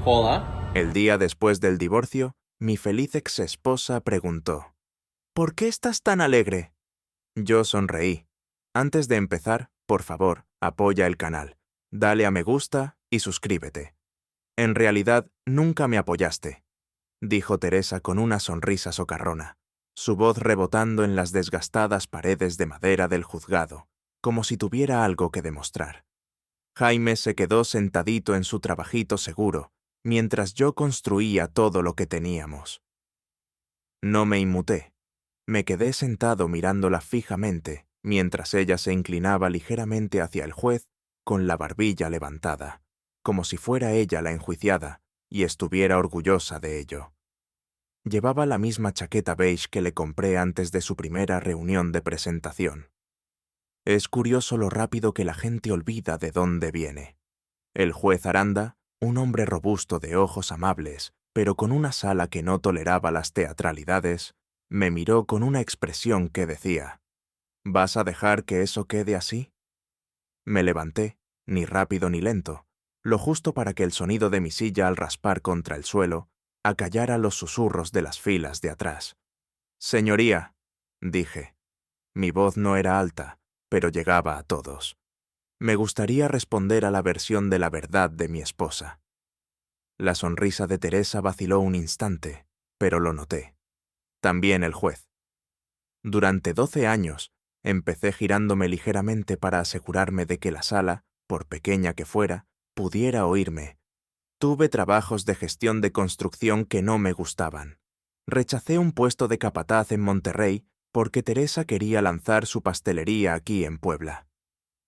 Hola. El día después del divorcio, mi feliz ex esposa preguntó: ¿por qué estás tan alegre? Yo sonreí. Antes de empezar, por favor, apoya el canal. Dale a me gusta y suscríbete. En realidad, nunca me apoyaste, dijo Teresa con una sonrisa socarrona, su voz rebotando en las desgastadas paredes de madera del juzgado, como si tuviera algo que demostrar. Jaime se quedó sentadito en su trabajito seguro, mientras yo construía todo lo que teníamos. No me inmuté. Me quedé sentado mirándola fijamente, mientras ella se inclinaba ligeramente hacia el juez con la barbilla levantada, como si fuera ella la enjuiciada y estuviera orgullosa de ello. Llevaba la misma chaqueta beige que le compré antes de su primera reunión de presentación. Es curioso lo rápido que la gente olvida de dónde viene. El juez Aranda, un hombre robusto de ojos amables, pero con una sala que no toleraba las teatralidades, me miró con una expresión que decía: ¿vas a dejar que eso quede así? Me levanté, ni rápido ni lento, lo justo para que el sonido de mi silla al raspar contra el suelo acallara los susurros de las filas de atrás. Señoría, dije. Mi voz no era alta, pero llegaba a todos. Me gustaría responder a la versión de la verdad de mi esposa. La sonrisa de Teresa vaciló un instante, pero lo noté. También el juez. Durante 12 años, empecé girándome ligeramente para asegurarme de que la sala, por pequeña que fuera, pudiera oírme. Tuve trabajos de gestión de construcción que no me gustaban. Rechacé un puesto de capataz en Monterrey porque Teresa quería lanzar su pastelería aquí en Puebla.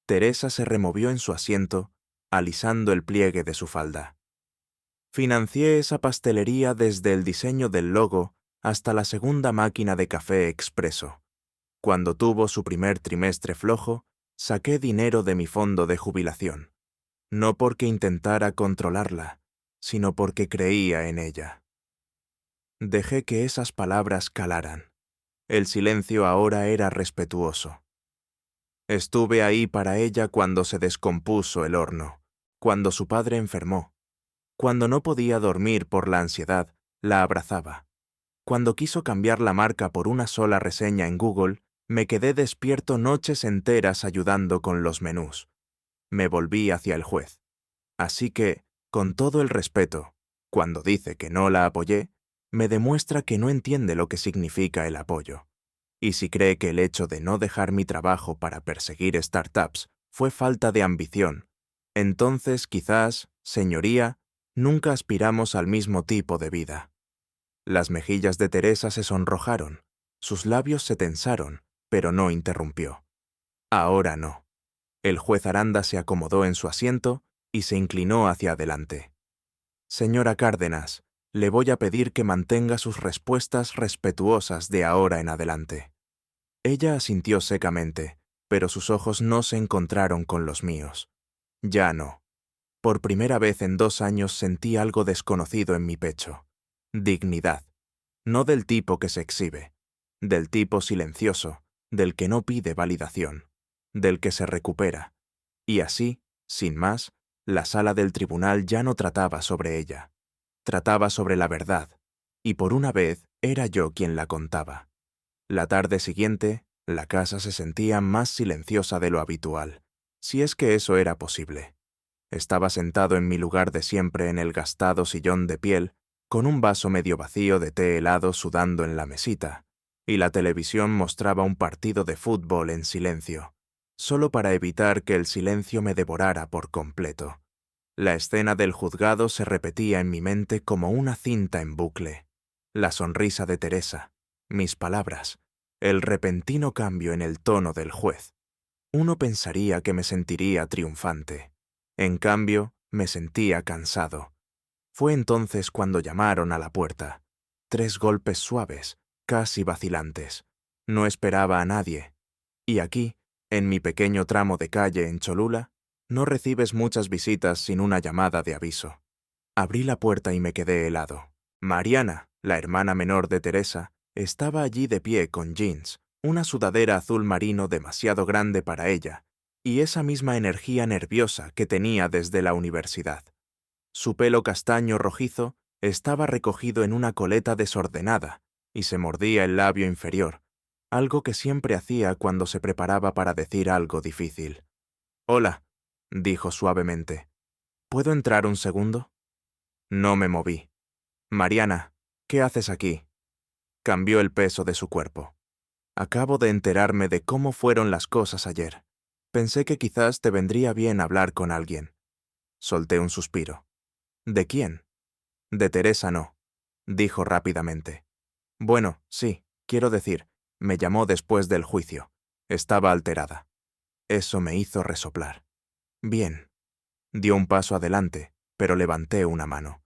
Teresa se removió en su asiento, alisando el pliegue de su falda. Financié esa pastelería desde el diseño del logo hasta la segunda máquina de café expreso. Cuando tuvo su primer trimestre flojo, saqué dinero de mi fondo de jubilación. No porque intentara controlarla, sino porque creía en ella. Dejé que esas palabras calaran. El silencio ahora era respetuoso. Estuve ahí para ella cuando se descompuso el horno, cuando su padre enfermó, cuando no podía dormir por la ansiedad, la abrazaba. Cuando quiso cambiar la marca por una sola reseña en Google, me quedé despierto noches enteras ayudando con los menús. Me volví hacia el juez. Así que, con todo el respeto, cuando dice que no la apoyé, me demuestra que no entiende lo que significa el apoyo. Y si cree que el hecho de no dejar mi trabajo para perseguir startups fue falta de ambición, entonces quizás, señoría, nunca aspiramos al mismo tipo de vida. Las mejillas de Teresa se sonrojaron, sus labios se tensaron, pero no interrumpió. Ahora no. El juez Aranda se acomodó en su asiento y se inclinó hacia adelante. Señora Cárdenas, le voy a pedir que mantenga sus respuestas respetuosas de ahora en adelante. Ella asintió secamente, pero sus ojos no se encontraron con los míos. Ya no. Por primera vez en 2 años sentí algo desconocido en mi pecho. Dignidad. No del tipo que se exhibe, del tipo silencioso, del que no pide validación, del que se recupera. Y así, sin más, la sala del tribunal ya no trataba sobre ella. Trataba sobre la verdad, y por una vez era yo quien la contaba. La tarde siguiente, la casa se sentía más silenciosa de lo habitual, si es que eso era posible. Estaba sentado en mi lugar de siempre en el gastado sillón de piel, con un vaso medio vacío de té helado sudando en la mesita, y la televisión mostraba un partido de fútbol en silencio, solo para evitar que el silencio me devorara por completo. La escena del juzgado se repetía en mi mente como una cinta en bucle. La sonrisa de Teresa, mis palabras, el repentino cambio en el tono del juez. Uno pensaría que me sentiría triunfante. En cambio, me sentía cansado. Fue entonces cuando llamaron a la puerta. 3 golpes suaves, casi vacilantes. No esperaba a nadie. Y aquí, en mi pequeño tramo de calle en Cholula, no recibes muchas visitas sin una llamada de aviso. Abrí la puerta y me quedé helado. Mariana, la hermana menor de Teresa, estaba allí de pie con jeans, una sudadera azul marino demasiado grande para ella, y esa misma energía nerviosa que tenía desde la universidad. Su pelo castaño rojizo estaba recogido en una coleta desordenada y se mordía el labio inferior, algo que siempre hacía cuando se preparaba para decir algo difícil. «Hola», dijo suavemente. «¿Puedo entrar un segundo?» No me moví. «Mariana, ¿qué haces aquí?» Cambió el peso de su cuerpo. «Acabo de enterarme de cómo fueron las cosas ayer. Pensé que quizás te vendría bien hablar con alguien». Solté un suspiro. «¿De quién?» «De Teresa no», dijo rápidamente. «Bueno, sí, quiero decir, me llamó después del juicio. Estaba alterada». Eso me hizo resoplar. «Bien». Dio un paso adelante, pero levanté una mano.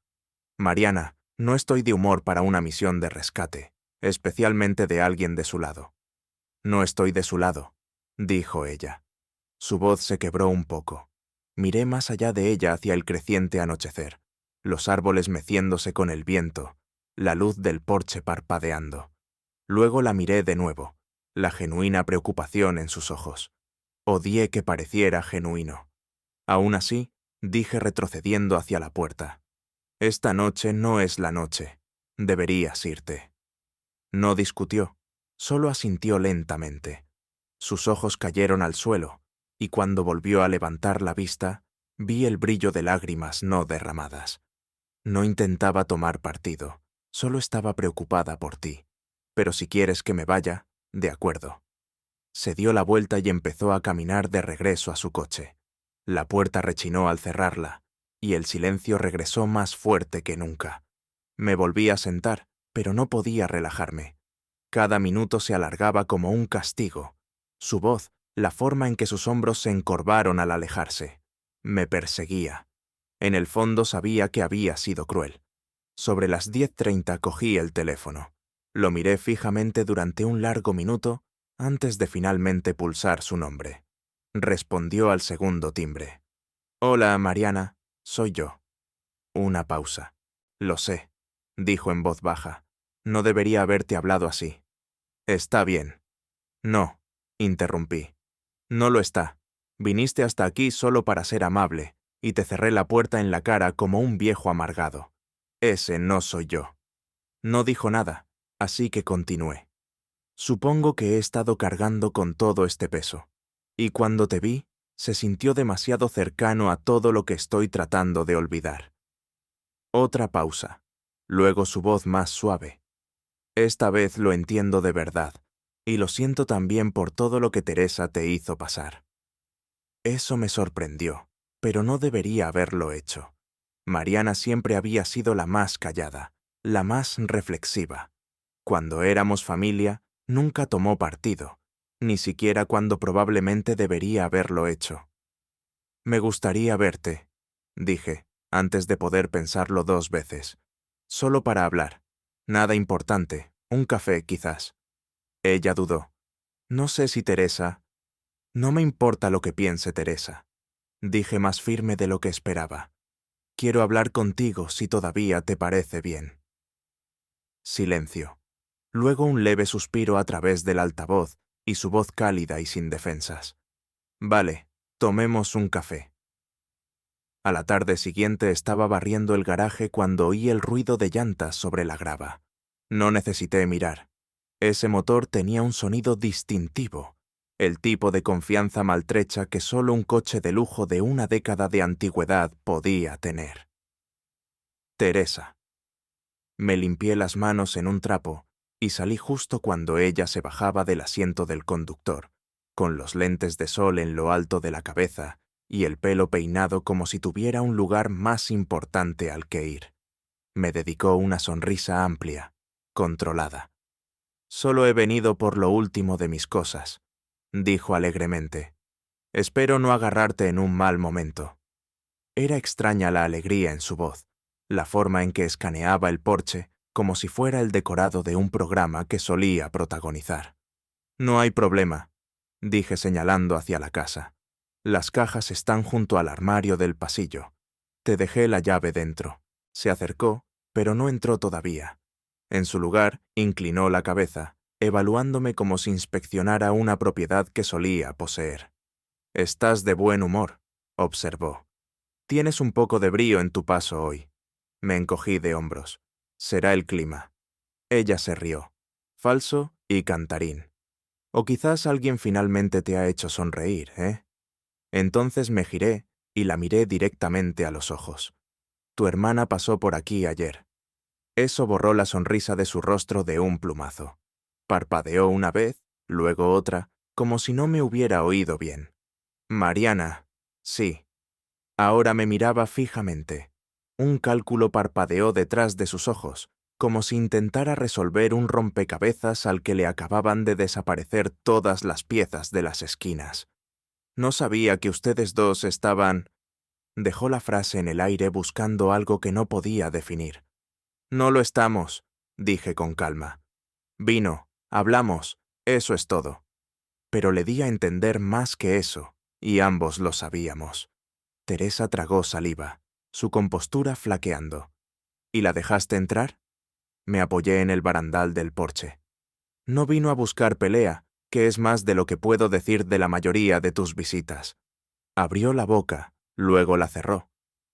«Mariana, no estoy de humor para una misión de rescate, especialmente de alguien de su lado». «No estoy de su lado», dijo ella. Su voz se quebró un poco. Miré más allá de ella hacia el creciente anochecer, los árboles meciéndose con el viento, la luz del porche parpadeando. Luego la miré de nuevo, la genuina preocupación en sus ojos. Odié que pareciera genuino. Aún así, dije retrocediendo hacia la puerta. «Esta noche no es la noche. Deberías irte». No discutió, solo asintió lentamente. Sus ojos cayeron al suelo, y cuando volvió a levantar la vista, vi el brillo de lágrimas no derramadas. No intentaba tomar partido, solo estaba preocupada por ti. Pero si quieres que me vaya, de acuerdo. Se dio la vuelta y empezó a caminar de regreso a su coche. La puerta rechinó al cerrarla, y el silencio regresó más fuerte que nunca. Me volví a sentar, pero no podía relajarme. Cada minuto se alargaba como un castigo. Su voz, la forma en que sus hombros se encorvaron al alejarse, me perseguía. En el fondo sabía que había sido cruel. Sobre las 10:30 cogí el teléfono. Lo miré fijamente durante un largo minuto antes de finalmente pulsar su nombre. Respondió al segundo timbre. «Hola, Mariana, soy yo». Una pausa. «Lo sé», dijo en voz baja. «No debería haberte hablado así». «Está bien». «No», interrumpí. «No lo está. Viniste hasta aquí solo para ser amable, y te cerré la puerta en la cara como un viejo amargado. Ese no soy yo». No dijo nada, así que continué. «Supongo que he estado cargando con todo este peso, y cuando te vi, se sintió demasiado cercano a todo lo que estoy tratando de olvidar». Otra pausa. Luego su voz más suave. «Esta vez lo entiendo de verdad, y lo siento también por todo lo que Teresa te hizo pasar». Eso me sorprendió, pero no debería haberlo hecho. Mariana siempre había sido la más callada, la más reflexiva. Cuando éramos familia, nunca tomó partido, ni siquiera cuando probablemente debería haberlo hecho. «Me gustaría verte», dije, antes de poder pensarlo 2 veces. «Solo para hablar. Nada importante, un café quizás». Ella dudó. «No sé si Teresa...» «No me importa lo que piense Teresa», dije más firme de lo que esperaba. «Quiero hablar contigo si todavía te parece bien». Silencio. Luego un leve suspiro a través del altavoz y su voz cálida y sin defensas. «Vale, tomemos un café». A la tarde siguiente estaba barriendo el garaje cuando oí el ruido de llantas sobre la grava. No necesité mirar. Ese motor tenía un sonido distintivo, el tipo de confianza maltrecha que solo un coche de lujo de una década de antigüedad podía tener. Teresa. Me limpié las manos en un trapo y salí justo cuando ella se bajaba del asiento del conductor, con los lentes de sol en lo alto de la cabeza y el pelo peinado como si tuviera un lugar más importante al que ir. Me dedicó una sonrisa amplia, controlada. «Solo he venido por lo último de mis cosas», dijo alegremente. «Espero no agarrarte en un mal momento». Era extraña la alegría en su voz, la forma en que escaneaba el porche como si fuera el decorado de un programa que solía protagonizar. «No hay problema», dije señalando hacia la casa. «Las cajas están junto al armario del pasillo. Te dejé la llave dentro». Se acercó, pero no entró todavía. En su lugar, inclinó la cabeza, evaluándome como si inspeccionara una propiedad que solía poseer. «Estás de buen humor», observó. Tienes un poco de brío en tu paso hoy. Me encogí de hombros. Será el clima. Ella se rió. Falso y cantarín. O quizás alguien finalmente te ha hecho sonreír, ¿eh? Entonces me giré y la miré directamente a los ojos. Tu hermana pasó por aquí ayer. Eso borró la sonrisa de su rostro de un plumazo. Parpadeó una vez, luego otra, como si no me hubiera oído bien. Mariana. Sí. Ahora me miraba fijamente. Un cálculo parpadeó detrás de sus ojos, como si intentara resolver un rompecabezas al que le acababan de desaparecer todas las piezas de las esquinas. No sabía que ustedes dos estaban... Dejó la frase en el aire buscando algo que no podía definir. No lo estamos, dije con calma. Vino, hablamos, eso es todo. Pero le di a entender más que eso, y ambos lo sabíamos. Teresa tragó saliva, su compostura flaqueando. ¿Y la dejaste entrar? Me apoyé en el barandal del porche. No vino a buscar pelea, que es más de lo que puedo decir de la mayoría de tus visitas. Abrió la boca, luego la cerró.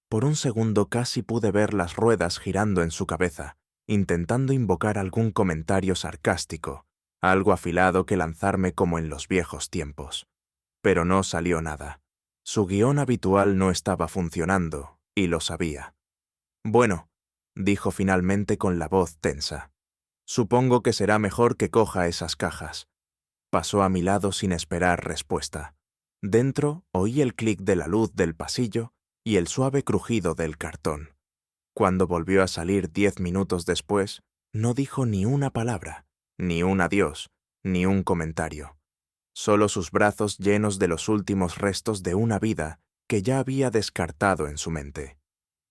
Por un segundo casi pude ver las ruedas girando en su cabeza, intentando invocar algún comentario sarcástico, algo afilado que lanzarme como en los viejos tiempos. Pero no salió nada. Su guión habitual no estaba funcionando, y lo sabía. Bueno, dijo finalmente con la voz tensa. Supongo que será mejor que coja esas cajas. Pasó a mi lado sin esperar respuesta. Dentro oí el clic de la luz del pasillo y el suave crujido del cartón. Cuando volvió a salir 10 minutos después, no dijo ni una palabra, ni un adiós, ni un comentario. Solo sus brazos llenos de los últimos restos de una vida que ya había descartado en su mente.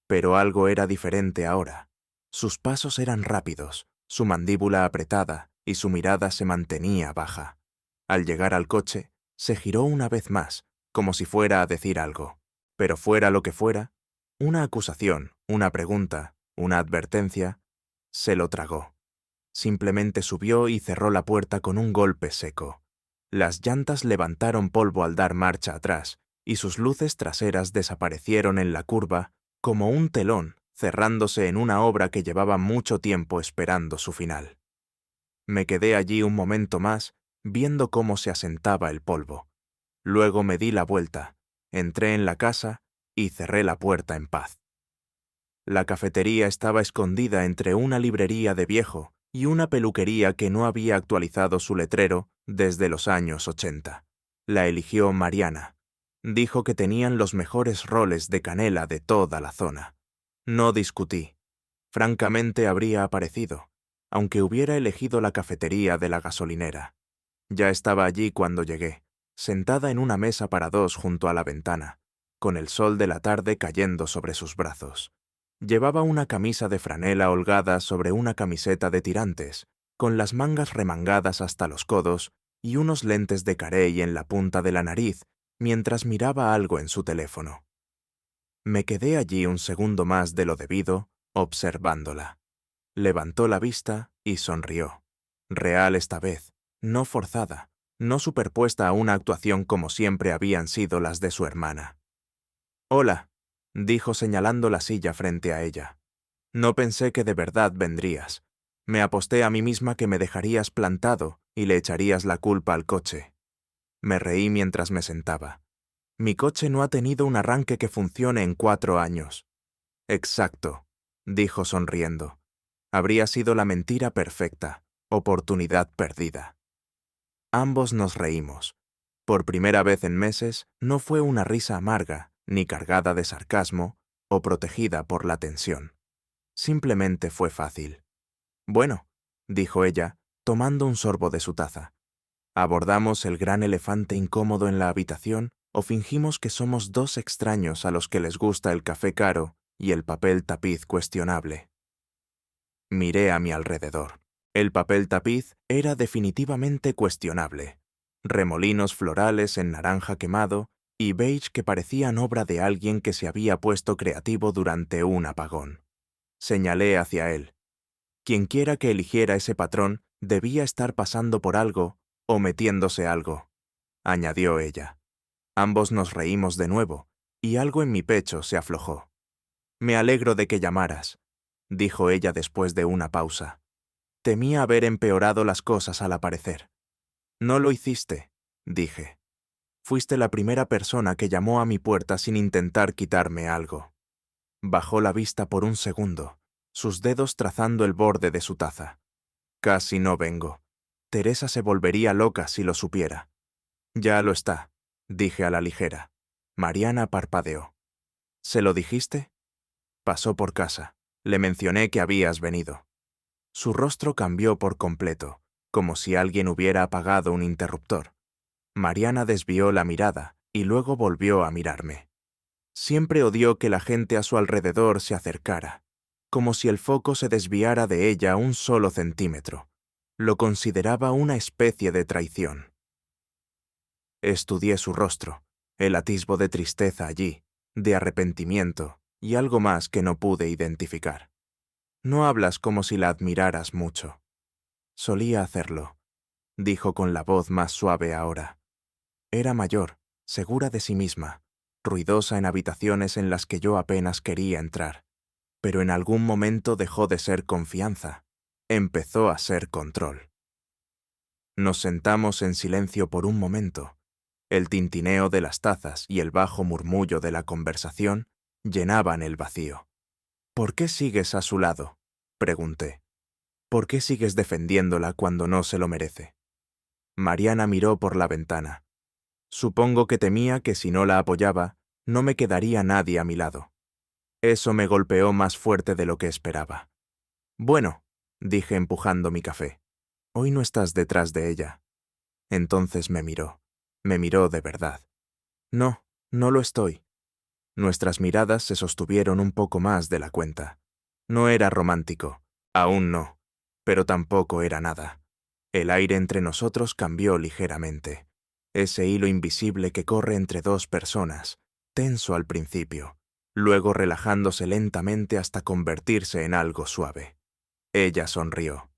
Pero algo era diferente ahora. Sus pasos eran rápidos, su mandíbula apretada y su mirada se mantenía baja. Al llegar al coche, se giró una vez más, como si fuera a decir algo. Pero fuera lo que fuera, una acusación, una pregunta, una advertencia, se lo tragó. Simplemente subió y cerró la puerta con un golpe seco. Las llantas levantaron polvo al dar marcha atrás, y sus luces traseras desaparecieron en la curva como un telón cerrándose en una obra que llevaba mucho tiempo esperando su final. Me quedé allí un momento más, viendo cómo se asentaba el polvo. Luego me di la vuelta, entré en la casa y cerré la puerta en paz. La cafetería estaba escondida entre una librería de viejo y una peluquería que no había actualizado su letrero desde los años 80. La eligió Mariana. Dijo que tenían los mejores roles de canela de toda la zona. No discutí. Francamente habría aparecido, aunque hubiera elegido la cafetería de la gasolinera. Ya estaba allí cuando llegué, sentada en una mesa para dos junto a la ventana, con el sol de la tarde cayendo sobre sus brazos. Llevaba una camisa de franela holgada sobre una camiseta de tirantes, con las mangas remangadas hasta los codos y unos lentes de carey en la punta de la nariz mientras miraba algo en su teléfono. Me quedé allí un segundo más de lo debido, observándola. Levantó la vista y sonrió. Real esta vez, no forzada, no superpuesta a una actuación como siempre habían sido las de su hermana. «Hola», dijo señalando la silla frente a ella. «No pensé que de verdad vendrías. Me aposté a mí misma que me dejarías plantado y le echarías la culpa al coche». Me reí mientras me sentaba. «Mi coche no ha tenido un arranque que funcione en 4 años». «Exacto», dijo sonriendo. Habría sido la mentira perfecta, oportunidad perdida. Ambos nos reímos. Por primera vez en meses, no fue una risa amarga, ni cargada de sarcasmo, o protegida por la tensión. Simplemente fue fácil. «Bueno», dijo ella, tomando un sorbo de su taza. ¿Abordamos el gran elefante incómodo en la habitación o fingimos que somos dos extraños a los que les gusta el café caro y el papel tapiz cuestionable? Miré a mi alrededor. El papel tapiz era definitivamente cuestionable. Remolinos florales en naranja quemado y beige que parecían obra de alguien que se había puesto creativo durante un apagón. Señalé hacia él. Quienquiera que eligiera ese patrón debía estar pasando por algo o metiéndose algo, añadió ella. Ambos nos reímos de nuevo, y algo en mi pecho se aflojó. «Me alegro de que llamaras», dijo ella después de una pausa. «Temía haber empeorado las cosas al aparecer». «No lo hiciste», dije. «Fuiste la primera persona que llamó a mi puerta sin intentar quitarme algo». Bajó la vista por un segundo, sus dedos trazando el borde de su taza. «Casi no vengo. Teresa se volvería loca si lo supiera». «Ya lo está», dije a la ligera. Mariana parpadeó. «¿Se lo dijiste?» «Pasó por casa. Le mencioné que habías venido». Su rostro cambió por completo, como si alguien hubiera apagado un interruptor. Mariana desvió la mirada y luego volvió a mirarme. Siempre odió que la gente a su alrededor se acercara, como si el foco se desviara de ella un solo centímetro. Lo consideraba una especie de traición. Estudié su rostro, el atisbo de tristeza allí, de arrepentimiento y algo más que no pude identificar. «No hablas como si la admiraras mucho». «Solía hacerlo», dijo con la voz más suave ahora. Era mayor, segura de sí misma, ruidosa en habitaciones en las que yo apenas quería entrar. Pero en algún momento dejó de ser confianza. Empezó a ser control. Nos sentamos en silencio por un momento. El tintineo de las tazas y el bajo murmullo de la conversación llenaban el vacío. «¿Por qué sigues a su lado?», pregunté. «¿Por qué sigues defendiéndola cuando no se lo merece?». Mariana miró por la ventana. Supongo que temía que si no la apoyaba, no me quedaría nadie a mi lado. Eso me golpeó más fuerte de lo que esperaba. «Bueno», dije empujando mi café, «hoy no estás detrás de ella». Entonces me miró de verdad. «No, no lo estoy». Nuestras miradas se sostuvieron un poco más de la cuenta. No era romántico, aún no, pero tampoco era nada. El aire entre nosotros cambió ligeramente. Ese hilo invisible que corre entre dos personas, tenso al principio, luego relajándose lentamente hasta convertirse en algo suave. Ella sonrió.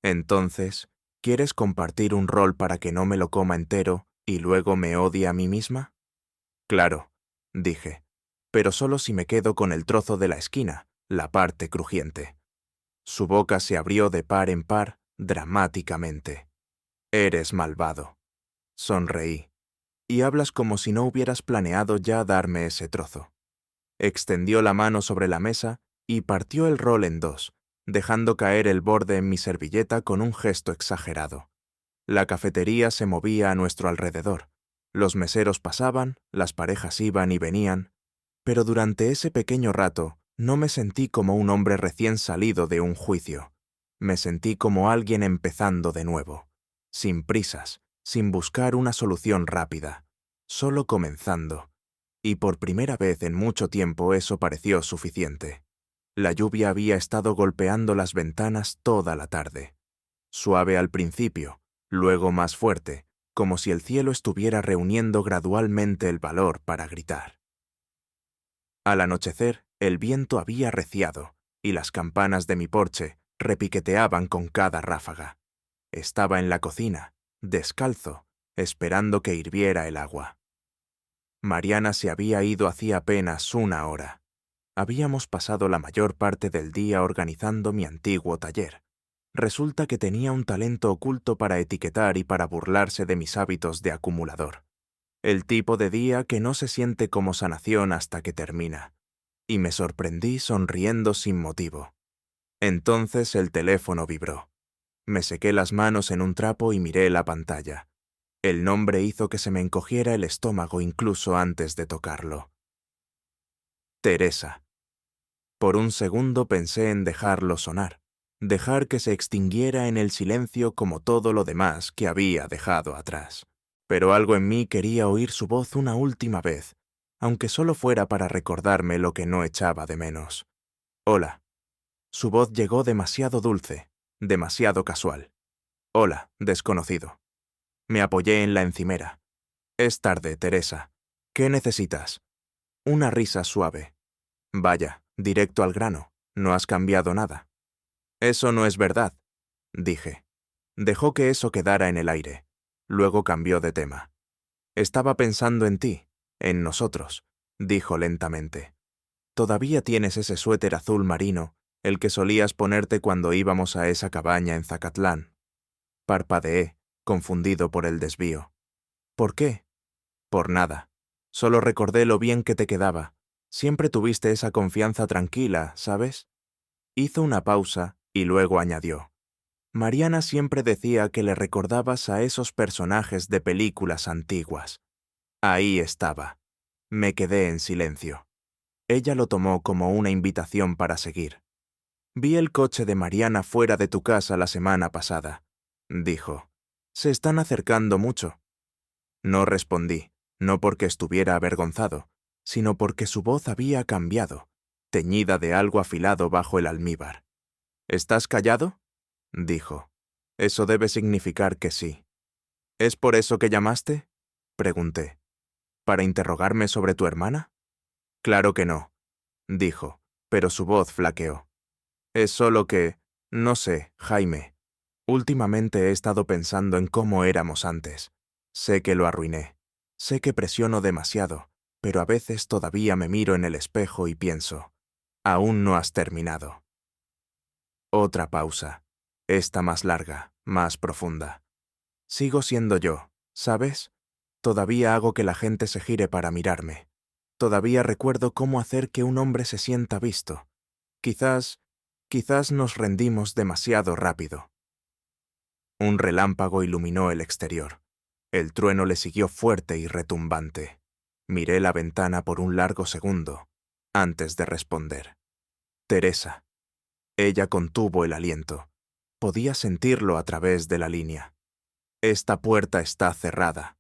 «Entonces, ¿quieres compartir un rol para que no me lo coma entero y luego me odie a mí misma?» «Claro», dije, «pero solo si me quedo con el trozo de la esquina, la parte crujiente». Su boca se abrió de par en par, dramáticamente. «Eres malvado». Sonreí. «Y hablas como si no hubieras planeado ya darme ese trozo». Extendió la mano sobre la mesa y partió el rol en dos, dejando caer el borde en mi servilleta con un gesto exagerado. La cafetería se movía a nuestro alrededor. Los meseros pasaban, las parejas iban y venían, pero durante ese pequeño rato no me sentí como un hombre recién salido de un juicio. Me sentí como alguien empezando de nuevo, sin prisas, sin buscar una solución rápida, solo comenzando. Y por primera vez en mucho tiempo eso pareció suficiente. La lluvia había estado golpeando las ventanas toda la tarde. Suave al principio, luego más fuerte, como si el cielo estuviera reuniendo gradualmente el valor para gritar. Al anochecer, el viento había reciado, y las campanas de mi porche repiqueteaban con cada ráfaga. Estaba en la cocina, descalzo, esperando que hirviera el agua. Mariana se había ido hacía apenas una hora. Habíamos pasado la mayor parte del día organizando mi antiguo taller. Resulta que tenía un talento oculto para etiquetar y para burlarse de mis hábitos de acumulador. El tipo de día que no se siente como sanación hasta que termina. Y me sorprendí sonriendo sin motivo. Entonces el teléfono vibró. Me sequé las manos en un trapo y miré la pantalla. El nombre hizo que se me encogiera el estómago incluso antes de tocarlo. Teresa. Por un segundo pensé en dejarlo sonar, dejar que se extinguiera en el silencio como todo lo demás que había dejado atrás. Pero algo en mí quería oír su voz una última vez, aunque solo fuera para recordarme lo que no echaba de menos. «Hola». Su voz llegó demasiado dulce, demasiado casual. «Hola, desconocido». Me apoyé en la encimera. «Es tarde, Teresa. ¿Qué necesitas?» Una risa suave. «Vaya, directo al grano. No has cambiado nada». «Eso no es verdad», dije. Dejó que eso quedara en el aire. Luego cambió de tema. «Estaba pensando en ti, en nosotros. dijo lentamente. Todavía tienes ese suéter azul marino, el que solías ponerte cuando íbamos a esa cabaña en Zacatlán. Parpadeé, confundido por el desvío. ¿Por qué? Por nada. Solo recordé lo bien que te quedaba. Siempre tuviste esa confianza tranquila, ¿sabes? Hizo una pausa y luego añadió. Mariana siempre decía que le recordabas a esos personajes de películas antiguas. Ahí estaba. Me quedé en silencio. Ella lo tomó como una invitación para seguir. Vi el coche de Mariana fuera de tu casa la semana pasada, dijo. Se están acercando mucho. No respondí, no porque estuviera avergonzado, sino porque su voz había cambiado, teñida de algo afilado bajo el almíbar. ¿Estás callado? Dijo. Eso debe significar que sí. ¿Es por eso que llamaste? Pregunté. ¿Para interrogarme sobre tu hermana? Claro que no, dijo, pero su voz flaqueó. Es solo que, no sé, Jaime. Últimamente he estado pensando en cómo éramos antes. Sé que lo arruiné. Sé que presiono demasiado, pero a veces todavía me miro en el espejo y pienso, aún no has terminado. Otra pausa. Esta más larga, más profunda. Sigo siendo yo, ¿sabes? Todavía hago que la gente se gire para mirarme. Todavía recuerdo cómo hacer que un hombre se sienta visto. Quizás nos rendimos demasiado rápido. Un relámpago iluminó el exterior. El trueno le siguió fuerte y retumbante. Miré la ventana por un largo segundo, antes de responder. Teresa. Ella contuvo el aliento. Podía sentirlo a través de la línea. Esta puerta está cerrada.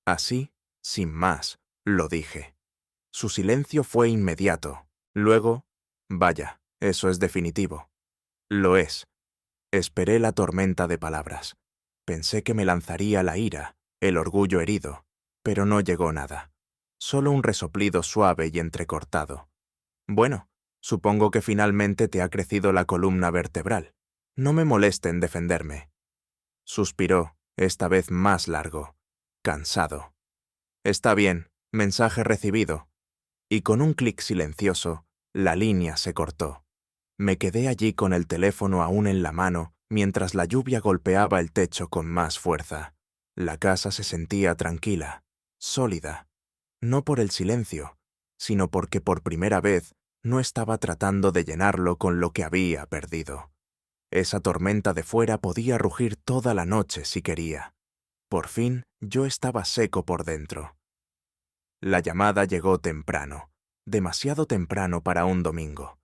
Así, sin más, lo dije. Su silencio fue inmediato. Luego, vaya, eso es definitivo. Lo es. Esperé la tormenta de palabras. Pensé que me lanzaría la ira, el orgullo herido, pero no llegó nada. Solo un resoplido suave y entrecortado. Bueno, supongo que finalmente te ha crecido la columna vertebral. No me moleste en defenderme. Suspiró, esta vez más largo, cansado. Está bien, mensaje recibido. Y con un clic silencioso, la línea se cortó. Me quedé allí con el teléfono aún en la mano mientras la lluvia golpeaba el techo con más fuerza. La casa se sentía tranquila, sólida, no por el silencio, sino porque por primera vez no estaba tratando de llenarlo con lo que había perdido. Esa tormenta de fuera podía rugir toda la noche si quería. Por fin yo estaba seco por dentro. La llamada llegó temprano, demasiado temprano para un domingo.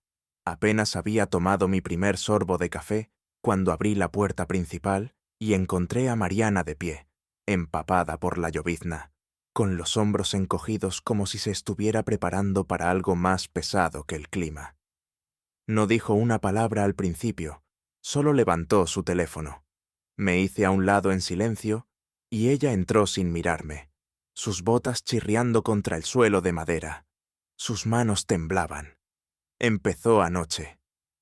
Apenas había tomado mi primer sorbo de café cuando abrí la puerta principal y encontré a Mariana de pie, empapada por la llovizna, con los hombros encogidos como si se estuviera preparando para algo más pesado que el clima. No dijo una palabra al principio, solo levantó su teléfono. Me hice a un lado en silencio y ella entró sin mirarme, sus botas chirriando contra el suelo de madera. Sus manos temblaban. Empezó anoche,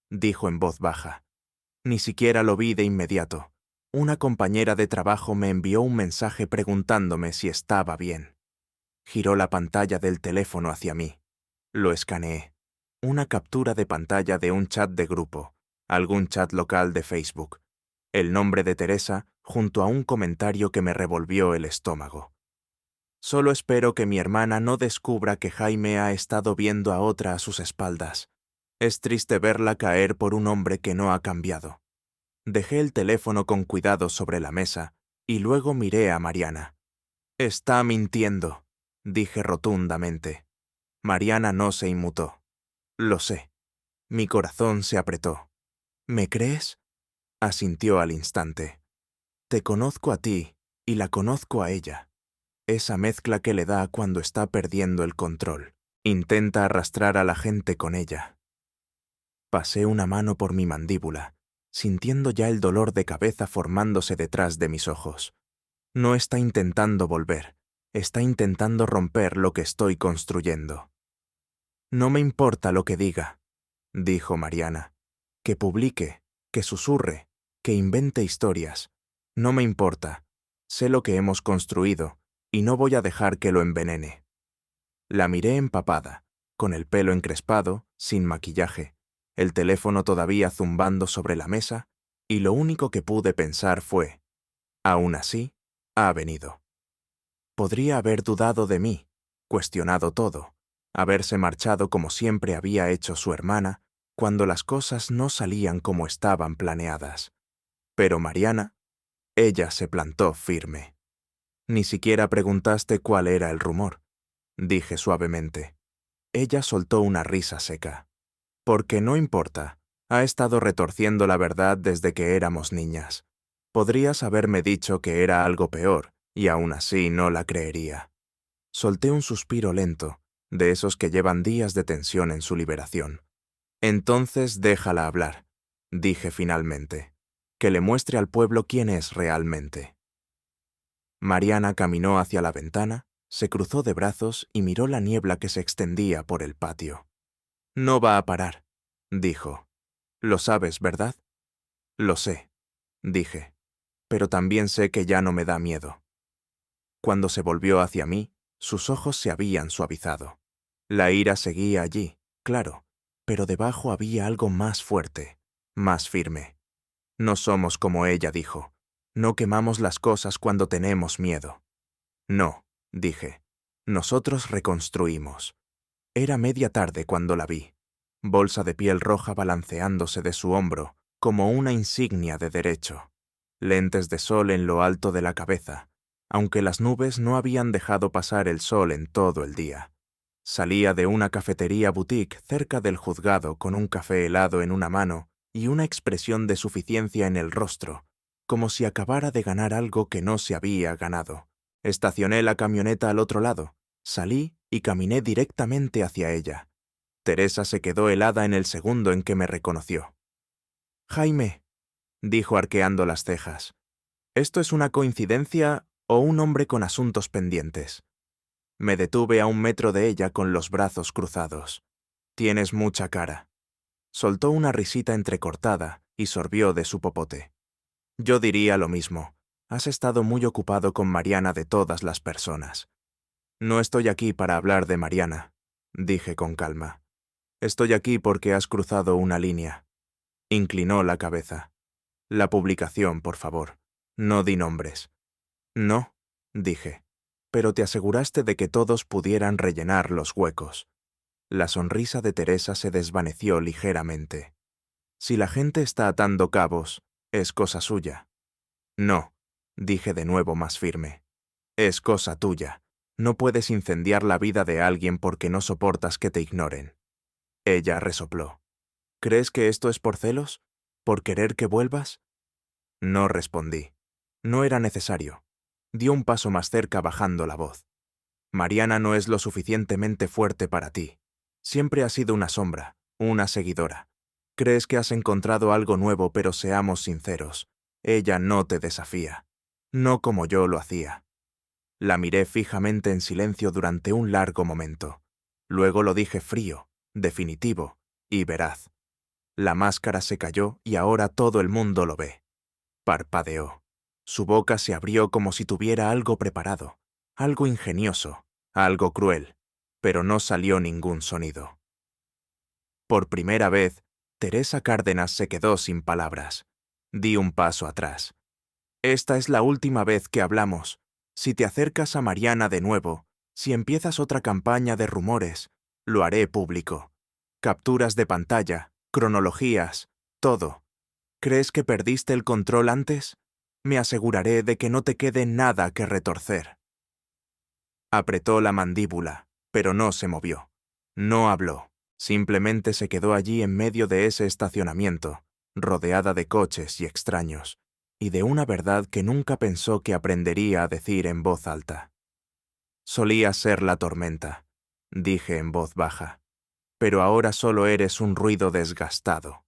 dijo en voz baja. Ni siquiera lo vi de inmediato. Una compañera de trabajo me envió un mensaje preguntándome si estaba bien. Giró la pantalla del teléfono hacia mí. Lo escaneé. Una captura de pantalla de un chat de grupo, algún chat local de Facebook. El nombre de Teresa junto a un comentario que me revolvió el estómago. Solo espero que mi hermana no descubra que Jaime ha estado viendo a otra a sus espaldas. Es triste verla caer por un hombre que no ha cambiado. Dejé el teléfono con cuidado sobre la mesa y luego miré a Mariana. Está mintiendo, dije rotundamente. Mariana no se inmutó. Lo sé. Mi corazón se apretó. ¿Me crees? Asintió al instante. Te conozco a ti y la conozco a ella. Esa mezcla que le da cuando está perdiendo el control. Intenta arrastrar a la gente con ella. Pasé una mano por mi mandíbula, sintiendo ya el dolor de cabeza formándose detrás de mis ojos. No está intentando volver, está intentando romper lo que estoy construyendo. No me importa lo que diga, dijo Mariana. Que publique, que susurre, que invente historias. No me importa. Sé lo que hemos construido y no voy a dejar que lo envenene. La miré empapada, con el pelo encrespado, sin maquillaje, el teléfono todavía zumbando sobre la mesa, y lo único que pude pensar fue, aún así, ha venido. Podría haber dudado de mí, cuestionado todo, haberse marchado como siempre había hecho su hermana, cuando las cosas no salían como estaban planeadas. Pero Mariana, ella se plantó firme. Ni siquiera preguntaste cuál era el rumor, dije suavemente. Ella soltó una risa seca. Porque no importa, ha estado retorciendo la verdad desde que éramos niñas. Podrías haberme dicho que era algo peor, y aún así no la creería. Solté un suspiro lento, de esos que llevan días de tensión en su liberación. Entonces déjala hablar, dije finalmente. Que le muestre al pueblo quién es realmente. Mariana caminó hacia la ventana, se cruzó de brazos y miró la niebla que se extendía por el patio. No va a parar, dijo. Lo sabes, ¿verdad? Lo sé, dije. Pero también sé que ya no me da miedo. Cuando se volvió hacia mí, sus ojos se habían suavizado. La ira seguía allí, claro, pero debajo había algo más fuerte, más firme. No somos como ella dijo. No quemamos las cosas cuando tenemos miedo. No, dije. Nosotros reconstruimos. Era media tarde cuando la vi. Bolsa de piel roja balanceándose de su hombro, como una insignia de derecho. Lentes de sol en lo alto de la cabeza, aunque las nubes no habían dejado pasar el sol en todo el día. Salía de una cafetería boutique cerca del juzgado con un café helado en una mano y una expresión de suficiencia en el rostro, como si acabara de ganar algo que no se había ganado. Estacioné la camioneta al otro lado, salí y caminé directamente hacia ella. Teresa se quedó helada en el segundo en que me reconoció. «Jaime», dijo arqueando las cejas, «¿esto es una coincidencia o un hombre con asuntos pendientes?» Me detuve a 1 metro de ella con los brazos cruzados. «Tienes mucha cara». Soltó una risita entrecortada y sorbió de su popote. «Yo diría lo mismo. Has estado muy ocupado con Mariana de todas las personas». «No estoy aquí para hablar de Mariana», dije con calma. «Estoy aquí porque has cruzado una línea». Inclinó la cabeza. «La publicación, por favor. No di nombres». «No», dije, «pero te aseguraste de que todos pudieran rellenar los huecos». La sonrisa de Teresa se desvaneció ligeramente. «Si la gente está atando cabos, es cosa suya». «No», dije de nuevo más firme. «Es cosa tuya. No puedes incendiar la vida de alguien porque no soportas que te ignoren». Ella resopló. «¿Crees que esto es por celos? ¿Por querer que vuelvas?» No respondí. No era necesario. Dio un paso más cerca bajando la voz. «Mariana no es lo suficientemente fuerte para ti. Siempre ha sido una sombra, una seguidora. Crees que has encontrado algo nuevo, pero seamos sinceros. Ella no te desafía. No como yo lo hacía». La miré fijamente en silencio durante un largo momento. Luego lo dije frío, definitivo y veraz. La máscara se cayó y ahora todo el mundo lo ve. Parpadeó. Su boca se abrió como si tuviera algo preparado, algo ingenioso, algo cruel, pero no salió ningún sonido. Por primera vez, Teresa Cárdenas se quedó sin palabras. Di un paso atrás. «Esta es la última vez que hablamos. Si te acercas a Mariana de nuevo, si empiezas otra campaña de rumores, lo haré público. Capturas de pantalla, cronologías, todo. ¿Crees que perdiste el control antes? Me aseguraré de que no te quede nada que retorcer». Apretó la mandíbula, pero no se movió. No habló. Simplemente se quedó allí en medio de ese estacionamiento, rodeada de coches y extraños, y de una verdad que nunca pensó que aprendería a decir en voz alta. «Solía ser la tormenta», dije en voz baja, «pero ahora solo eres un ruido desgastado».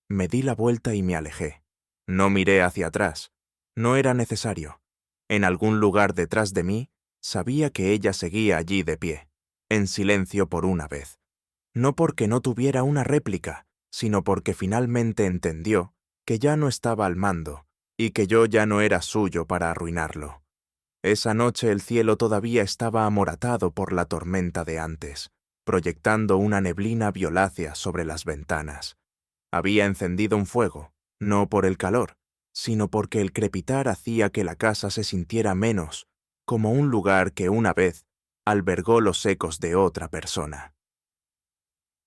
Me di la vuelta y me alejé. No miré hacia atrás. No era necesario. En algún lugar detrás de mí, sabía que ella seguía allí de pie, en silencio por una vez. No porque no tuviera una réplica, sino porque finalmente entendió que ya no estaba al mando y que yo ya no era suyo para arruinarlo. Esa noche el cielo todavía estaba amoratado por la tormenta de antes, proyectando una neblina violácea sobre las ventanas. Había encendido un fuego, no por el calor, sino porque el crepitar hacía que la casa se sintiera menos como un lugar que una vez albergó los ecos de otra persona.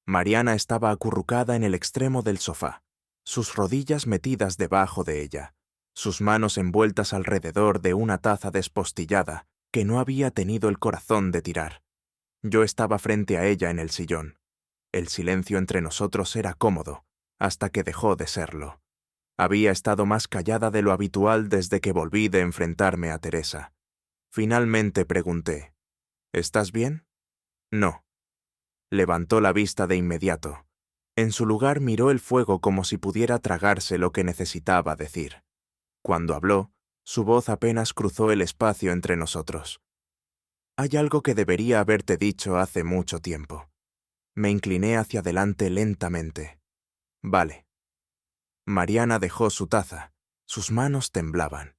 Mariana estaba acurrucada en el extremo del sofá, sus rodillas metidas debajo de ella, sus manos envueltas alrededor de una taza despostillada que no había tenido el corazón de tirar. Yo estaba frente a ella en el sillón. El silencio entre nosotros era cómodo, hasta que dejó de serlo. Había estado más callada de lo habitual desde que volví de enfrentarme a Teresa. Finalmente pregunté, ¿estás bien? No. Levantó la vista de inmediato. En su lugar miró el fuego como si pudiera tragarse lo que necesitaba decir. Cuando habló, su voz apenas cruzó el espacio entre nosotros. Hay algo que debería haberte dicho hace mucho tiempo. Me incliné hacia adelante lentamente. Vale. Mariana dejó su taza. Sus manos temblaban.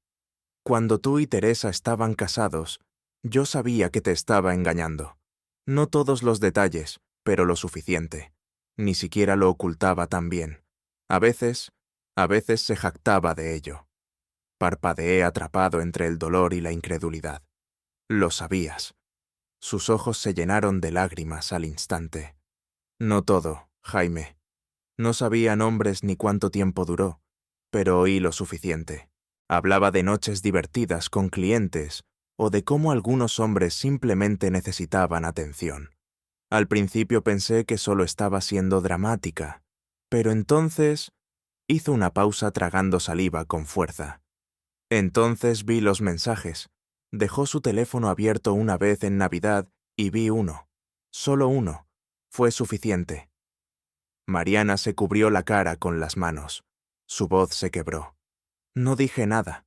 Cuando tú y Teresa estaban casados, yo sabía que te estaba engañando. No todos los detalles, pero lo suficiente. Ni siquiera lo ocultaba tan bien. A veces se jactaba de ello. Parpadeé atrapado entre el dolor y la incredulidad. Lo sabías. Sus ojos se llenaron de lágrimas al instante. No todo, Jaime. No sabía nombres ni cuánto tiempo duró, pero oí lo suficiente. Hablaba de noches divertidas con clientes o de cómo algunos hombres simplemente necesitaban atención. Al principio pensé que solo estaba siendo dramática, pero entonces hizo una pausa tragando saliva con fuerza. Entonces vi los mensajes. Dejó su teléfono abierto una vez en Navidad y vi uno. Solo uno. Fue suficiente. Mariana se cubrió la cara con las manos. Su voz se quebró. No dije nada.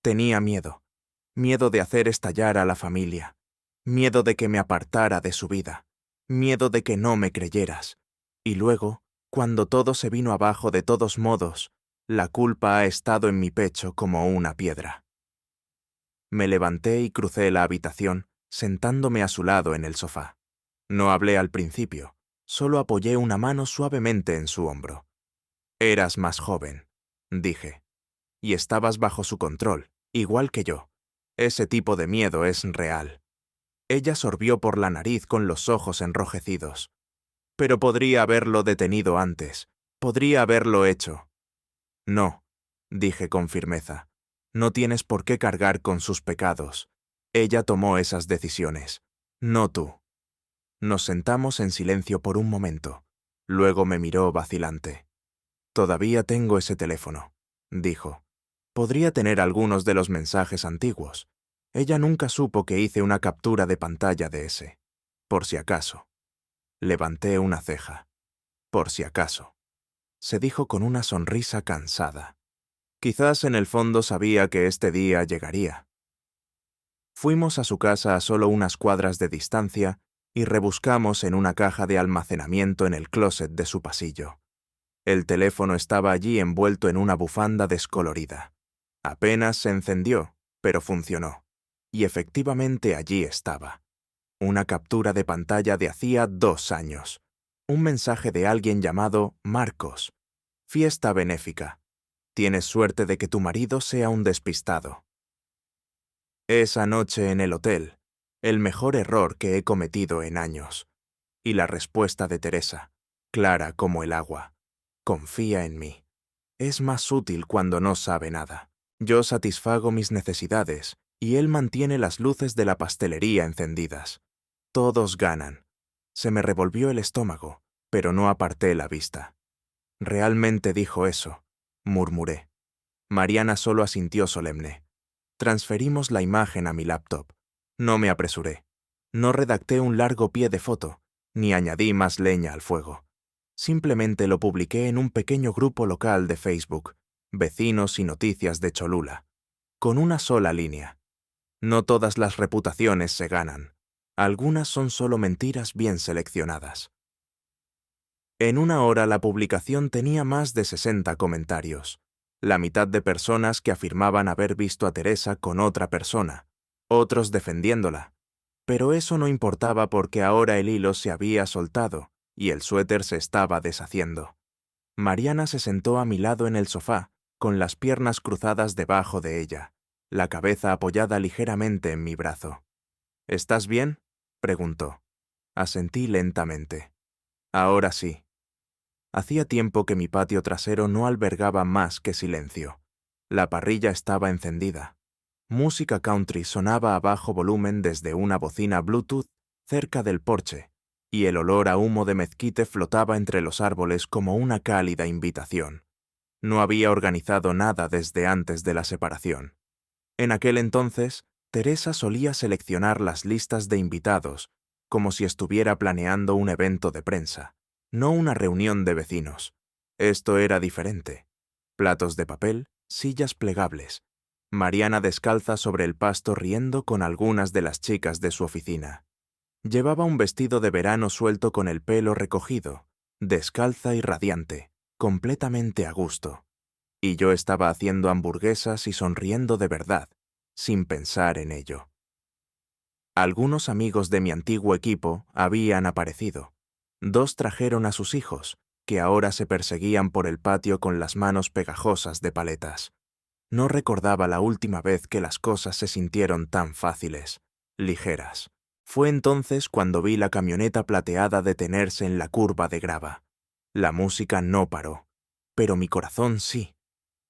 Tenía miedo. Miedo de hacer estallar a la familia. Miedo de que me apartara de su vida. Miedo de que no me creyeras. Y luego, cuando todo se vino abajo de todos modos, la culpa ha estado en mi pecho como una piedra. Me levanté y crucé la habitación, sentándome a su lado en el sofá. No hablé al principio, solo apoyé una mano suavemente en su hombro. Eras más joven, dije, y estabas bajo su control, igual que yo. Ese tipo de miedo es real. Ella sorbió por la nariz con los ojos enrojecidos. Pero podría haberlo detenido antes. Podría haberlo hecho. No, dije con firmeza. No tienes por qué cargar con sus pecados. Ella tomó esas decisiones, no tú. Nos sentamos en silencio por un momento. Luego me miró vacilante. Todavía tengo ese teléfono, dijo. Podría tener algunos de los mensajes antiguos. Ella nunca supo que hice una captura de pantalla de ese. Por si acaso. Levanté una ceja. Por si acaso. Se dijo con una sonrisa cansada. Quizás en el fondo sabía que este día llegaría. Fuimos a su casa a solo unas cuadras de distancia y rebuscamos en una caja de almacenamiento en el closet de su pasillo. El teléfono estaba allí envuelto en una bufanda descolorida. Apenas se encendió, pero funcionó. Y efectivamente allí estaba. Una captura de pantalla de hacía 2 años. Un mensaje de alguien llamado Marcos. Fiesta benéfica. Tienes suerte de que tu marido sea un despistado. Esa noche en el hotel, el mejor error que he cometido en años. Y la respuesta de Teresa, clara como el agua. Confía en mí. Es más útil cuando no sabe nada. Yo satisfago mis necesidades y él mantiene las luces de la pastelería encendidas. Todos ganan. Se me revolvió el estómago, pero no aparté la vista. Realmente dijo eso, murmuré. Mariana solo asintió solemne. Transferimos la imagen a mi laptop. No me apresuré. No redacté un largo pie de foto, ni añadí más leña al fuego. Simplemente lo publiqué en un pequeño grupo local de Facebook, Vecinos y Noticias de Cholula, con una sola línea. No todas las reputaciones se ganan. Algunas son solo mentiras bien seleccionadas. En una hora la publicación tenía más de 60 comentarios, la mitad de personas que afirmaban haber visto a Teresa con otra persona, otros defendiéndola. Pero eso no importaba porque ahora el hilo se había soltado y el suéter se estaba deshaciendo. Mariana se sentó a mi lado en el sofá, con las piernas cruzadas debajo de ella, la cabeza apoyada ligeramente en mi brazo. ¿Estás bien?, preguntó. Asentí lentamente. Ahora sí. Hacía tiempo que mi patio trasero no albergaba más que silencio. La parrilla estaba encendida. Música country sonaba a bajo volumen desde una bocina Bluetooth cerca del porche, y el olor a humo de mezquite flotaba entre los árboles como una cálida invitación. No había organizado nada desde antes de la separación. En aquel entonces, Teresa solía seleccionar las listas de invitados como si estuviera planeando un evento de prensa, no una reunión de vecinos. Esto era diferente. Platos de papel, sillas plegables. Mariana descalza sobre el pasto riendo con algunas de las chicas de su oficina. Llevaba un vestido de verano suelto con el pelo recogido, descalza y radiante, completamente a gusto. Y yo estaba haciendo hamburguesas y sonriendo de verdad, sin pensar en ello. Algunos amigos de mi antiguo equipo habían aparecido. 2 trajeron a sus hijos, que ahora se perseguían por el patio con las manos pegajosas de paletas. No recordaba la última vez que las cosas se sintieron tan fáciles, ligeras. Fue entonces cuando vi la camioneta plateada detenerse en la curva de grava. La música no paró, pero mi corazón sí.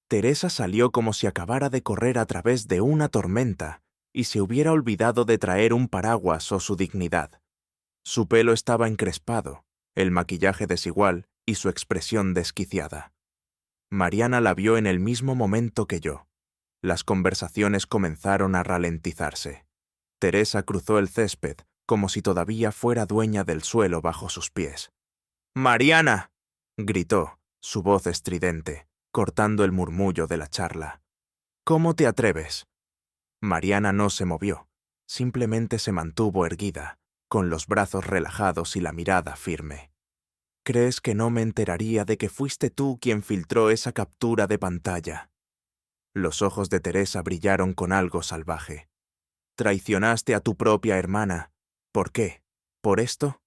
Teresa salió como si acabara de correr a través de una tormenta y se hubiera olvidado de traer un paraguas o su dignidad. Su pelo estaba encrespado, el maquillaje desigual y su expresión desquiciada. Mariana la vio en el mismo momento que yo. Las conversaciones comenzaron a ralentizarse. Teresa cruzó el césped como si todavía fuera dueña del suelo bajo sus pies. ¡Mariana!, gritó, su voz estridente, cortando el murmullo de la charla. ¿Cómo te atreves? Mariana no se movió, simplemente se mantuvo erguida, con los brazos relajados y la mirada firme. ¿Crees que no me enteraría de que fuiste tú quien filtró esa captura de pantalla? Los ojos de Teresa brillaron con algo salvaje. Traicionaste a tu propia hermana. ¿Por qué? ¿Por esto?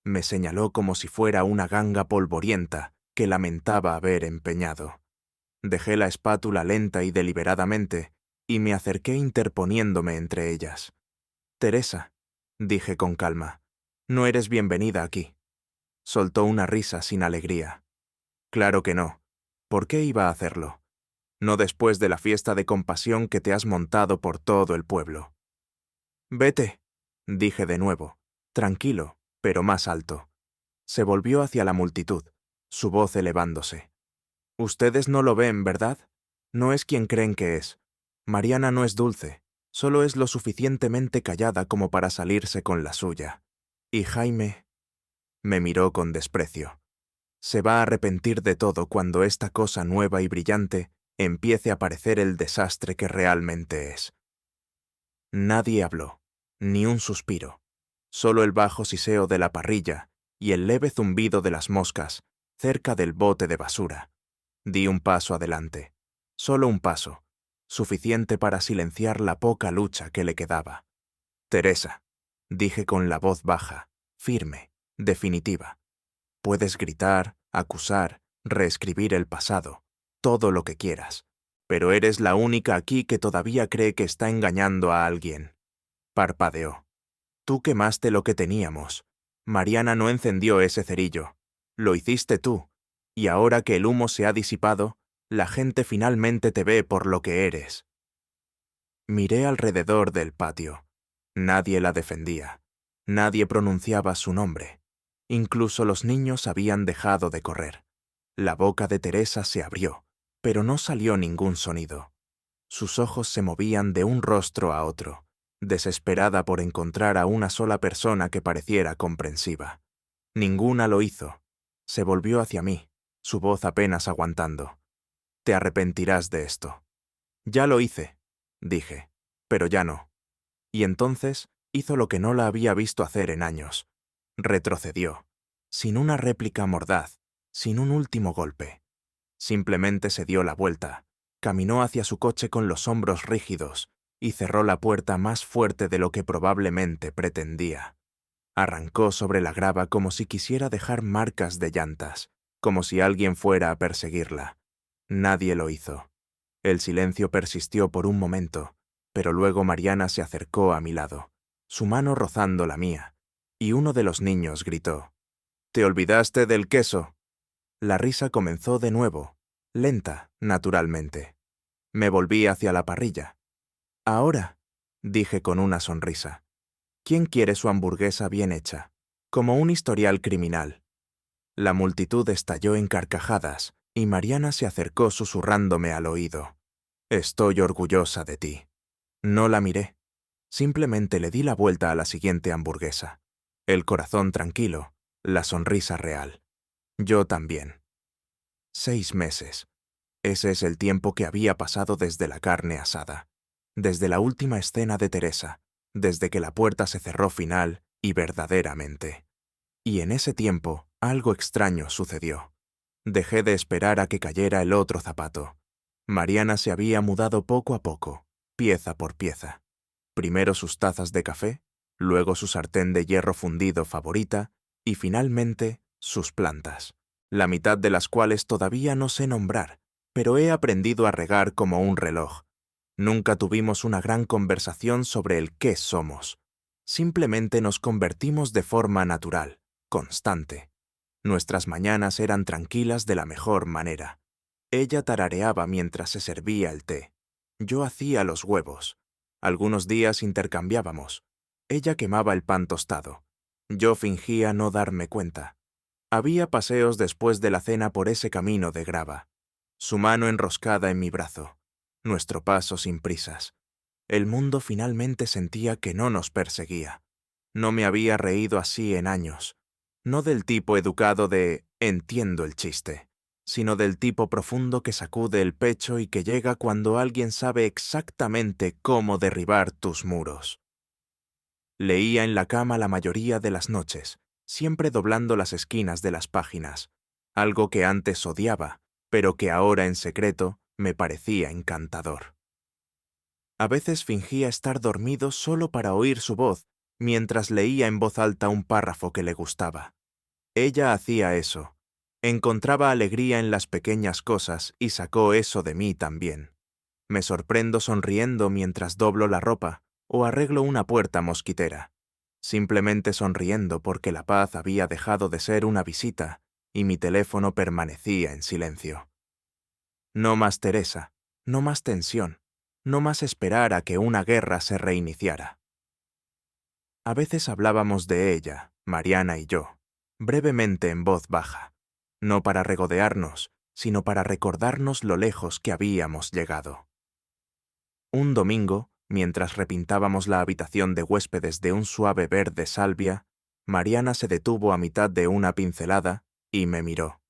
Me señaló como si fuera una ganga polvorienta que lamentaba haber empeñado. Dejé la espátula lenta y deliberadamente y me acerqué interponiéndome entre ellas. Teresa, dije con calma, no eres bienvenida aquí. Soltó una risa sin alegría. Claro que no. ¿Por qué iba a hacerlo? No después de la fiesta de compasión que te has montado por todo el pueblo. Vete, dije de nuevo, tranquilo, pero más alto. Se volvió hacia la multitud, su voz elevándose. Ustedes no lo ven, ¿verdad? No es quien creen que es. Mariana no es dulce, solo es lo suficientemente callada como para salirse con la suya. Y Jaime me miró con desprecio. Se va a arrepentir de todo cuando esta cosa nueva y brillante empiece a parecer el desastre que realmente es. Nadie habló, ni un suspiro, solo el bajo siseo de la parrilla y el leve zumbido de las moscas cerca del bote de basura. Di un paso adelante, solo un paso, suficiente para silenciar la poca lucha que le quedaba. Teresa, dije con la voz baja, firme, definitiva. Puedes gritar, acusar, reescribir el pasado, todo lo que quieras, pero eres la única aquí que todavía cree que está engañando a alguien. Parpadeó. Tú quemaste lo que teníamos. Mariana no encendió ese cerillo. Lo hiciste tú, y ahora que el humo se ha disipado, la gente finalmente te ve por lo que eres. Miré alrededor del patio. Nadie la defendía. Nadie pronunciaba su nombre. Incluso los niños habían dejado de correr. La boca de Teresa se abrió, pero no salió ningún sonido. Sus ojos se movían de un rostro a otro, desesperada por encontrar a una sola persona que pareciera comprensiva. Ninguna lo hizo. Se volvió hacia mí, su voz apenas aguantando. Te arrepentirás de esto. Ya lo hice, dije, pero ya no. Y entonces hizo lo que no la había visto hacer en años. Retrocedió, sin una réplica mordaz, sin un último golpe. Simplemente se dio la vuelta, caminó hacia su coche con los hombros rígidos y cerró la puerta más fuerte de lo que probablemente pretendía. Arrancó sobre la grava como si quisiera dejar marcas de llantas, como si alguien fuera a perseguirla. Nadie lo hizo. El silencio persistió por un momento, pero luego Mariana se acercó a mi lado, su mano rozando la mía, y uno de los niños gritó: «¿Te olvidaste del queso?». La risa comenzó de nuevo, lenta, naturalmente. Me volví hacia la parrilla. «Ahora», dije con una sonrisa, «¿quién quiere su hamburguesa bien hecha? Como un historial criminal». La multitud estalló en carcajadas, y Mariana se acercó susurrándome al oído: «Estoy orgullosa de ti». No la miré. Simplemente le di la vuelta a la siguiente hamburguesa. El corazón tranquilo, la sonrisa real. Yo también. 6 meses. Ese es el tiempo que había pasado desde la carne asada, desde la última escena de Teresa, desde que la puerta se cerró final y verdaderamente. Y en ese tiempo, algo extraño sucedió. Dejé de esperar a que cayera el otro zapato. Mariana se había mudado poco a poco, pieza por pieza. Primero sus tazas de café, luego su sartén de hierro fundido favorita y finalmente sus plantas, la mitad de las cuales todavía no sé nombrar, pero he aprendido a regar como un reloj. Nunca tuvimos una gran conversación sobre el qué somos. Simplemente nos convertimos de forma natural, constante. Nuestras mañanas eran tranquilas de la mejor manera. Ella tarareaba mientras se servía el té. Yo hacía los huevos. Algunos días intercambiábamos. Ella quemaba el pan tostado. Yo fingía no darme cuenta. Había paseos después de la cena por ese camino de grava. Su mano enroscada en mi brazo. Nuestro paso sin prisas. El mundo finalmente sentía que no nos perseguía. No me había reído así en años. No del tipo educado de «entiendo el chiste», sino del tipo profundo que sacude el pecho y que llega cuando alguien sabe exactamente cómo derribar tus muros. Leía en la cama la mayoría de las noches, siempre doblando las esquinas de las páginas, algo que antes odiaba, pero que ahora en secreto me parecía encantador. A veces fingía estar dormido solo para oír su voz, mientras leía en voz alta un párrafo que le gustaba. Ella hacía eso. Encontraba alegría en las pequeñas cosas y sacó eso de mí también. Me sorprendo sonriendo mientras doblo la ropa o arreglo una puerta mosquitera. Simplemente sonriendo porque la paz había dejado de ser una visita y mi teléfono permanecía en silencio. No más Teresa, no más tensión, no más esperar a que una guerra se reiniciara. A veces hablábamos de ella, Mariana y yo, brevemente en voz baja, no para regodearnos, sino para recordarnos lo lejos que habíamos llegado. Un domingo, mientras repintábamos la habitación de huéspedes de un suave verde salvia, Mariana se detuvo a mitad de una pincelada y me miró.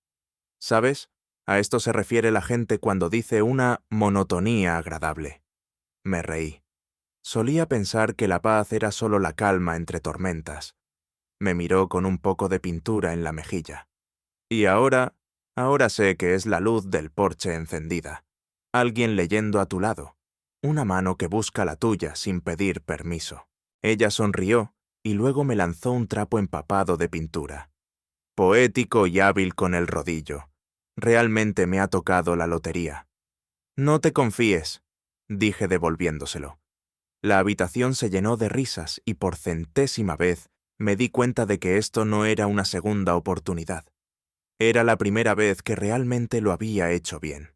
¿Sabes? A esto se refiere la gente cuando dice una monotonía agradable. Me reí. Solía pensar que la paz era solo la calma entre tormentas. Me miró con un poco de pintura en la mejilla. Y ahora sé que es la luz del porche encendida. Alguien leyendo a tu lado. Una mano que busca la tuya sin pedir permiso. Ella sonrió y luego me lanzó un trapo empapado de pintura. Poético y hábil con el rodillo. Realmente me ha tocado la lotería. No te confíes, dije devolviéndoselo. La habitación se llenó de risas y por centésima vez me di cuenta de que esto no era una segunda oportunidad. Era la primera vez que realmente lo había hecho bien.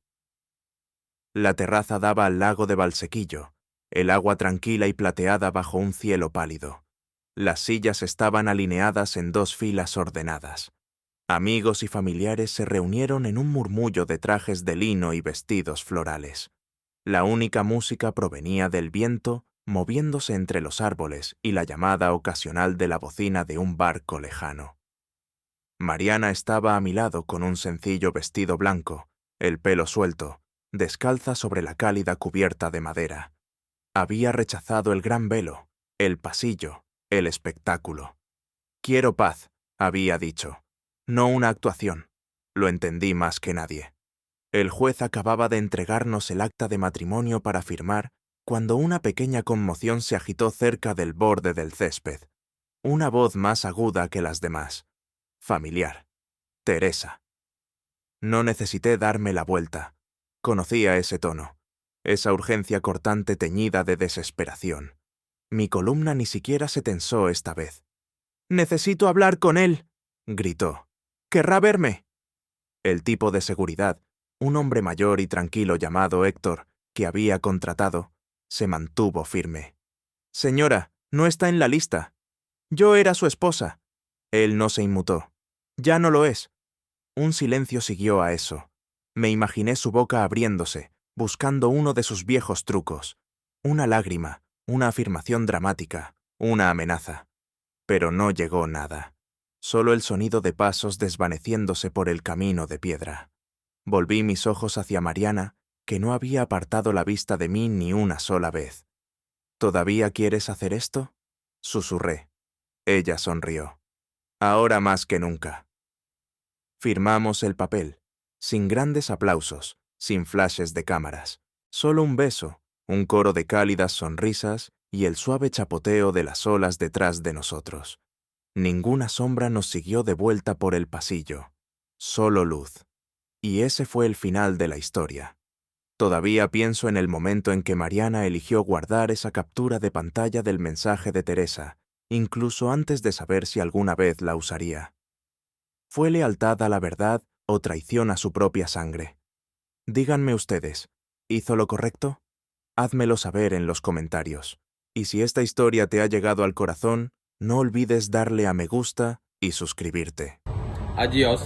La terraza daba al lago de Valsequillo, el agua tranquila y plateada bajo un cielo pálido. Las sillas estaban alineadas en 2 filas ordenadas. Amigos y familiares se reunieron en un murmullo de trajes de lino y vestidos florales. La única música provenía del viento moviéndose entre los árboles y la llamada ocasional de la bocina de un barco lejano. Mariana estaba a mi lado con un sencillo vestido blanco, el pelo suelto, descalza sobre la cálida cubierta de madera. Había rechazado el gran velo, el pasillo, el espectáculo. «Quiero paz», había dicho, «no una actuación». Lo entendí más que nadie. El juez acababa de entregarnos el acta de matrimonio para firmar cuando una pequeña conmoción se agitó cerca del borde del césped. Una voz más aguda que las demás. Familiar. Teresa. No necesité darme la vuelta. Conocía ese tono, esa urgencia cortante teñida de desesperación. Mi columna ni siquiera se tensó esta vez. «¡Necesito hablar con él!», gritó. «¡Querrá verme!». El tipo de seguridad, un hombre mayor y tranquilo llamado Héctor, que había contratado, se mantuvo firme. «Señora, no está en la lista. Yo era su esposa». Él no se inmutó. «Ya no lo es». Un silencio siguió a eso. Me imaginé su boca abriéndose, buscando uno de sus viejos trucos. Una lágrima, una afirmación dramática, una amenaza. Pero no llegó nada. Solo el sonido de pasos desvaneciéndose por el camino de piedra. Volví mis ojos hacia Mariana, que no había apartado la vista de mí ni una sola vez. «¿Todavía quieres hacer esto?», susurré. Ella sonrió. «Ahora más que nunca». Firmamos el papel, sin grandes aplausos, sin flashes de cámaras. Solo un beso, un coro de cálidas sonrisas y el suave chapoteo de las olas detrás de nosotros. Ninguna sombra nos siguió de vuelta por el pasillo. Solo luz. Y ese fue el final de la historia. Todavía pienso en el momento en que Mariana eligió guardar esa captura de pantalla del mensaje de Teresa, incluso antes de saber si alguna vez la usaría. ¿Fue lealtad a la verdad o traición a su propia sangre? Díganme ustedes, ¿hizo lo correcto? Házmelo saber en los comentarios. Y si esta historia te ha llegado al corazón, no olvides darle a me gusta y suscribirte. Adiós.